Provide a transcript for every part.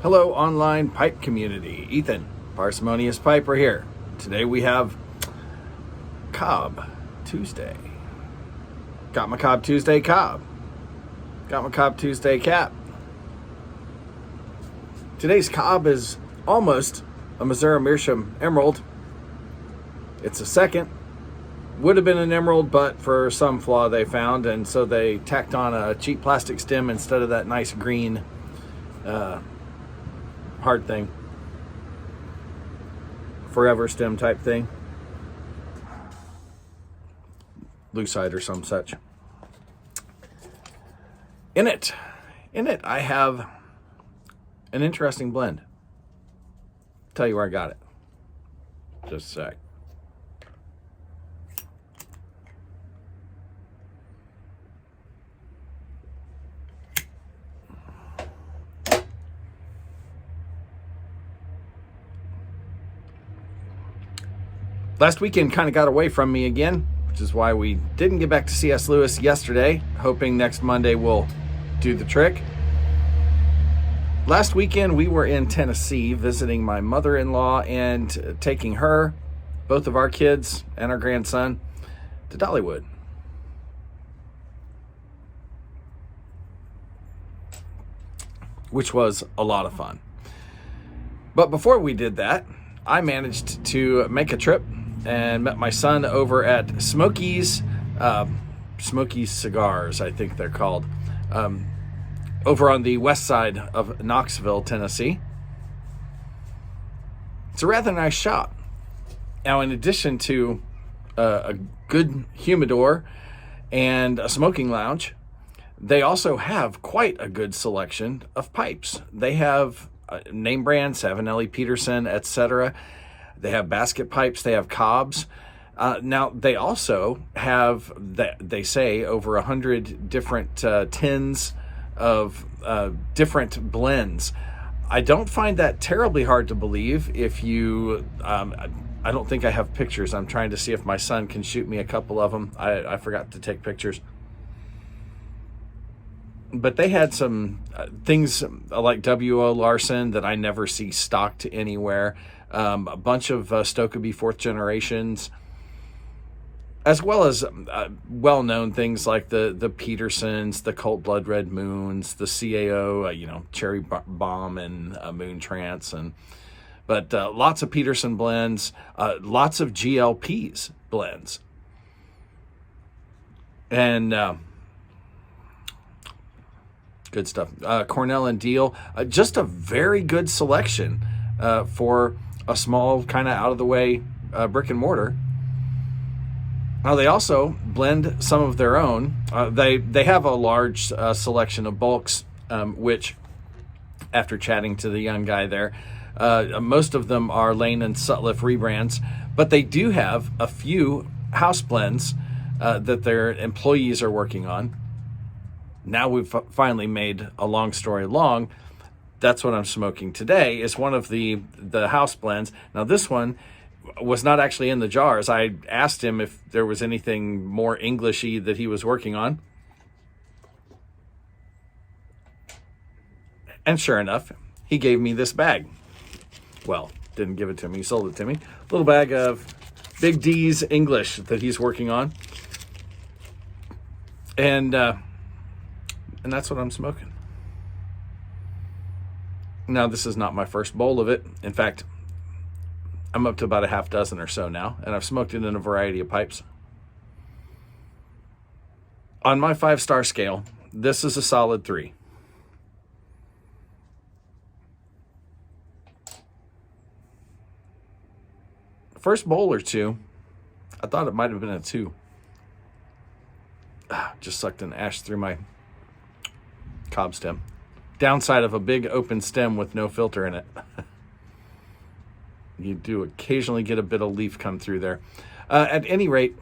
Hello, online pipe community. Ethan, Parsimonious Piper here. Today we have Cobb Tuesday. Got my Cobb Tuesday Cobb. Got my Cobb Tuesday cap. Today's Cobb is almost a Missouri Meerschaum Emerald. It's a second. Would have been an emerald, but for some flaw they found, and so they tacked on a cheap plastic stem instead of that nice green hard thing, forever stem type thing, lucite or some such. In it I have an interesting blend. Tell you where I got it. Just a sec. Last weekend kind of got away from me again, which is why we didn't get back to C.S. Lewis yesterday, hoping next Monday will do the trick. Last weekend we were in Tennessee visiting my mother-in-law and taking her, both of our kids, and our grandson to Dollywood. Which was a lot of fun. But before we did that, I managed to make a trip and met my son over at Smoky's, Smoky's Cigars, I think they're called, over on the west side of Knoxville, Tennessee. It's a rather nice shop. Now, in addition to a good humidor and a smoking lounge, they also have quite a good selection of pipes. They have name brand, Savinelli, Peterson, etc. They have basket pipes. They have Cobbs. Now, they also have, they say, over 100 different tins of different blends. I don't find that terribly hard to believe if you, I don't think I have pictures. I'm trying to see if my son can shoot me a couple of them. I forgot to take pictures. But they had some things like W.O. Larson that I never see stocked anywhere. A bunch of Stokeby 4th generations, as well as well-known things like the Petersons, the Colt Blood Red Moons, the CAO, Cherry Bomb and Moon Trance, but lots of Peterson blends, lots of GLPs blends, and good stuff. Cornell and Deal, just a very good selection for a small kind of out-of-the-way brick and mortar. Now, they also blend some of their own. They have a large selection of bulks, which, after chatting to the young guy there, most of them are Lane and Sutliff rebrands, but they do have a few house blends that their employees are working on. Now we've finally made a long story long. That's what I'm smoking today, is one of the house blends. Now, this one was not actually in the jars. I asked him if there was anything more Englishy that he was working on. And sure enough, he gave me this bag. Well, didn't give it to me. He sold it to me. A little bag of Big D's English that he's working on. And that's what I'm smoking. Now, this is not my first bowl of it. In fact, I'm up to about a half dozen or so now, and I've smoked it in a variety of pipes. On my 5-star scale, this is a solid 3. First bowl or two, I thought it might have been a 2. Just sucked an ash through my Cobb stem. Downside of a big open stem with no filter in it. You do occasionally get a bit of leaf come through there. At any rate,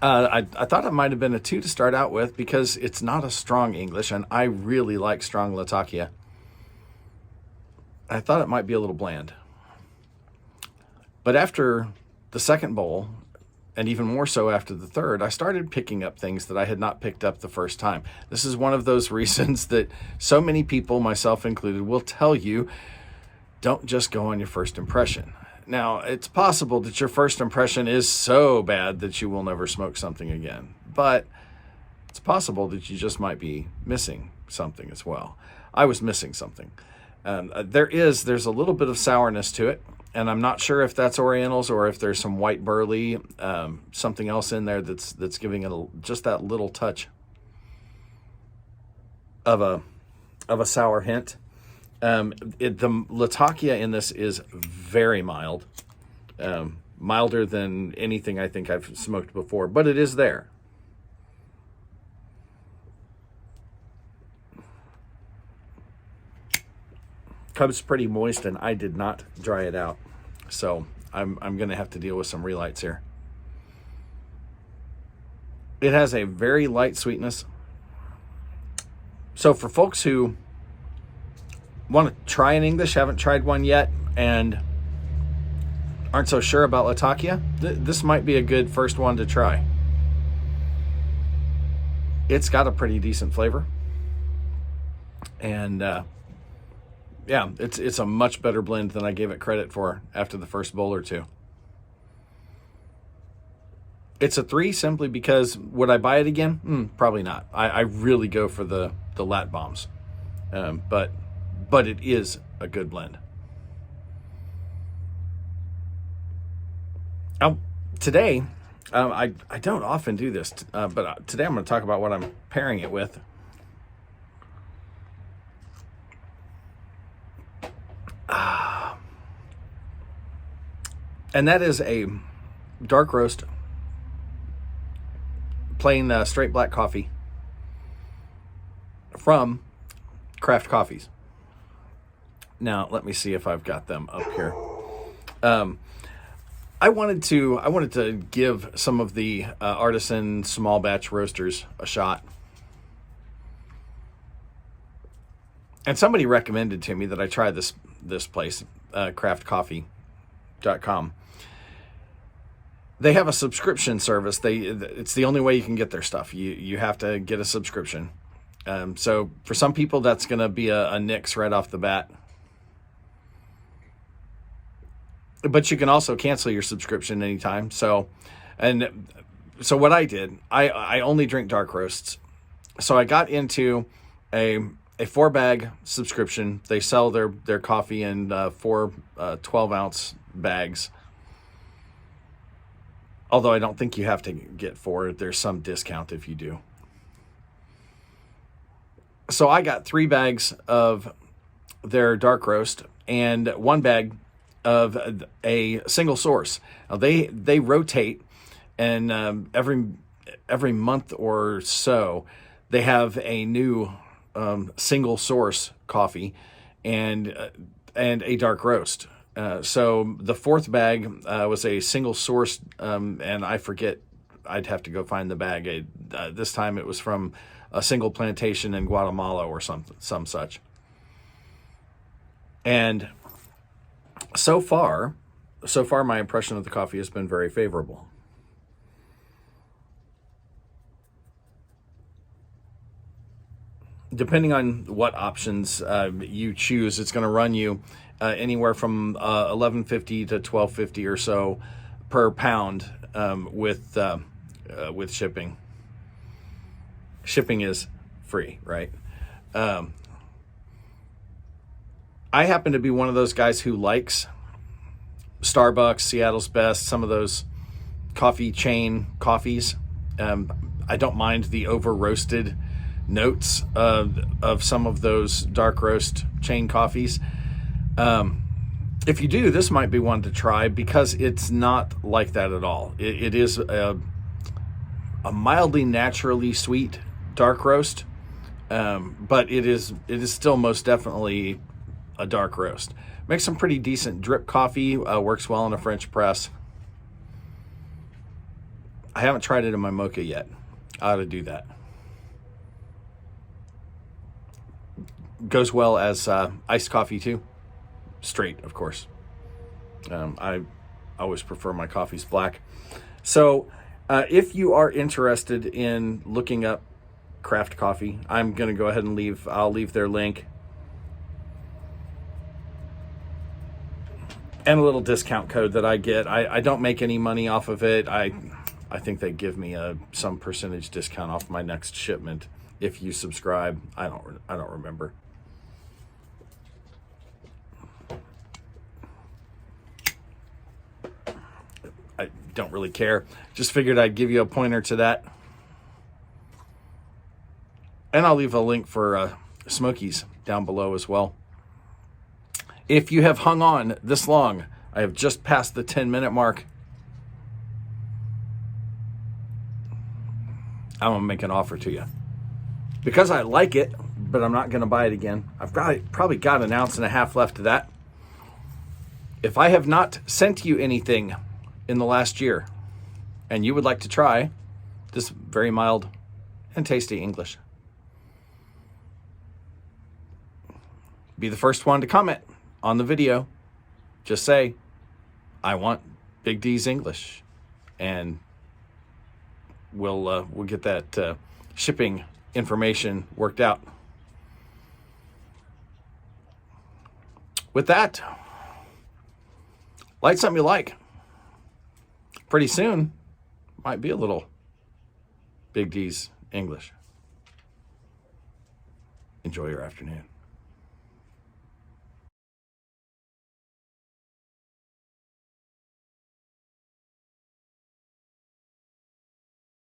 I thought it might have been a 2 to start out with because it's not a strong English, and I really like strong Latakia. I thought it might be a little bland. But after the second bowl, and even more so after the third, I started picking up things that I had not picked up the first time. This is one of those reasons that so many people, myself included, will tell you, don't just go on your first impression. Now, it's possible that your first impression is so bad that you will never smoke something again, but it's possible that you just might be missing something as well. I was missing something. There's a little bit of sourness to it, and I'm not sure if that's Orientals or if there's some white burley, something else in there that's giving it just that little touch of a sour hint. The Latakia in this is very mild, milder than anything I think I've smoked before, but it is there. Cub's pretty moist, and I did not dry it out, so I'm going to have to deal with some relights here. It has a very light sweetness. So for folks who want to try an English, haven't tried one yet, and aren't so sure about Latakia, this might be a good first one to try. It's got a pretty decent flavor, and yeah, it's a much better blend than I gave it credit for after the first bowl or two. It's a 3 simply because would I buy it again? Probably not. I really go for the lat bombs, but it is a good blend. Now, today, I don't often do this, but today I'm going to talk about what I'm pairing it with. And that is a dark roast, plain straight black coffee from Craft Coffees. Now, let me see if I've got them up here. I wanted to give some of the artisan small batch roasters a shot. And somebody recommended to me that I try this place, craftcoffee.com. They have a subscription service. It's the only way you can get their stuff. You have to get a subscription. So for some people, that's going to be a nix right off the bat. But you can also cancel your subscription anytime. So what I did, I only drink dark roasts. So I got into a 4-bag subscription. They sell their coffee in 4 12-ounce bags. Although I don't think you have to get 4. There's some discount if you do. So I got 3 bags of their dark roast and 1 bag of a single source. Now they rotate, and every month or so they have a new single source coffee and a dark roast. So the 4th bag was a single source, and I forget, I'd have to go find the bag. This time it was from a single plantation in Guatemala or some such. And so far my impression of the coffee has been very favorable. Depending on what options you choose, it's going to run you anywhere from $11.50 to $12.50 or so per pound with shipping. Shipping is free, right? I happen to be one of those guys who likes Starbucks, Seattle's Best, some of those coffee chain coffees. I don't mind the over roasted notes of some of those dark roast chain coffees. If you do, this might be one to try because it's not like that at all. It is a mildly naturally sweet dark roast, but it is still most definitely a dark roast. Makes some pretty decent drip coffee, works well in a French press. I haven't tried it in my mocha yet. I ought to do that. Goes well as iced coffee too. Straight, of course. I always prefer my coffees black. So if you are interested in looking up craft coffee, I'm going to go ahead and I'll leave their link and a little discount code that I get. I don't make any money off of it. I think they give me some percentage discount off my next shipment if you subscribe. I don't remember. I don't really care. Just figured I'd give you a pointer to that. And I'll leave a link for Smokies down below as well. If you have hung on this long, I have just passed the 10-minute mark. I'm going to make an offer to you. Because I like it, but I'm not going to buy it again. I've probably got an ounce and a half left of that. If I have not sent you anything in the last year, and you would like to try this very mild and tasty English, be the first one to comment on the video. Just say, I want Big D's English, and we'll get that shipping information worked out. With that, light something you like. Pretty soon, might be a little Big D's English. Enjoy your afternoon.